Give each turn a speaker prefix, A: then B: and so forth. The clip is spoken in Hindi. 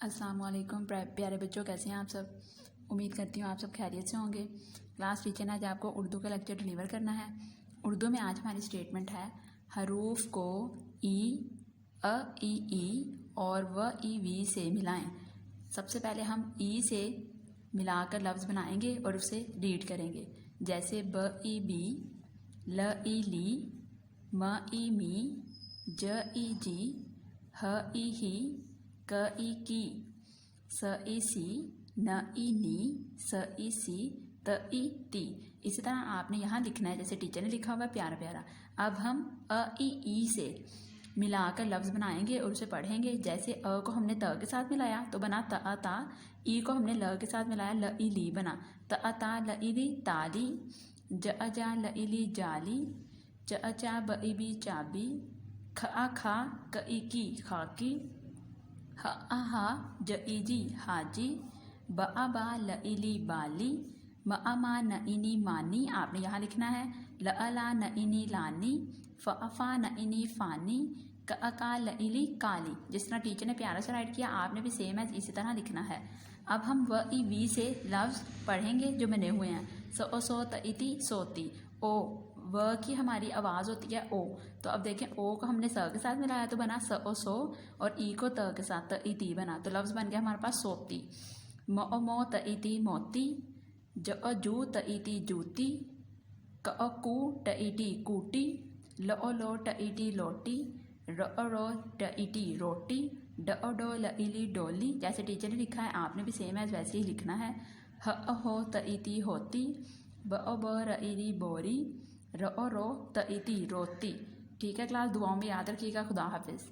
A: अस्सलाम वालेकुम प्यारे बच्चों, कैसे हैं आप सब। उम्मीद करती हूँ आप सब खैरियत से होंगे। क्लास टीचर ने आज आपको उर्दू का लेक्चर डिलीवर करना है। उर्दू में आज हमारी स्टेटमेंट है, हरूफ को ई, अ, ई और व ई वी से मिलाएं। सबसे पहले हम ई से मिलाकर लफ्ज़ बनाएंगे और उसे रीड करेंगे। जैसे ब ई बी, ल ई ली, म ई मी, ज ई जी, ह ई ही, क ई की, स ई सी, न ई नी, स ई सी, त ई ती। इसी तरह आपने यहाँ लिखना है जैसे टीचर ने लिखा हुआ है, प्यारा प्यारा। अब हम अ ई से मिलाकर लफ्ज़ बनाएंगे और उसे पढ़ेंगे। जैसे अ को हमने त के साथ मिलाया तो बना त अ ता, ई को हमने ल के साथ मिलाया ल ई ली बना त अ ता ल ई ली ताली, ज अ जा ल ई ली जाली, च अ चा ब ई बी चाबी, ख आ खा क ई की खाकी, ह आ हा ज ई जी हाजी, ब आ बा ल ई ली बाली, म आ मा न ई नी मानी। आपने यहाँ लिखना है ल अ ला न ई नी लानी, फ अ फा न ई नी फानी, क अ का ल ई ली काली। जिस तरह टीचर ने प्यारा से राइट किया आपने भी सेम है इसी तरह लिखना है। अब हम व ई वी से लफ्ज़ पढ़ेंगे जो बने हुए हैं। स ओ सो त ई ती सोती, ओ व की हमारी आवाज़ होती है ओ। तो अब देखें ओ को हमने स के साथ मिलाया तो बना स ओ सो, और ई को त के साथ त ई ती बना तो लफ्ज़ बन गया हमारे पास सोती। म ओ मो त ई ती मोती, ज अ जू त ई ती जूती, क अ कू ट ई टी कूटी, ल ओ लो ट ई टी लोटी, र अ रो ट ई टी रोटी, ड ओ डो ल ई ली डोली। जैसे टीचर ने लिखा है आपने भी सेम है वैसे ही लिखना है। ह अ हो त ई ती होती, ब ओ ब र ई ली बोरी, र ओ रो त ई ती रोती। ठीक है क्लास, दुआओं में याद रखिएगा। खुदा हाफिज़।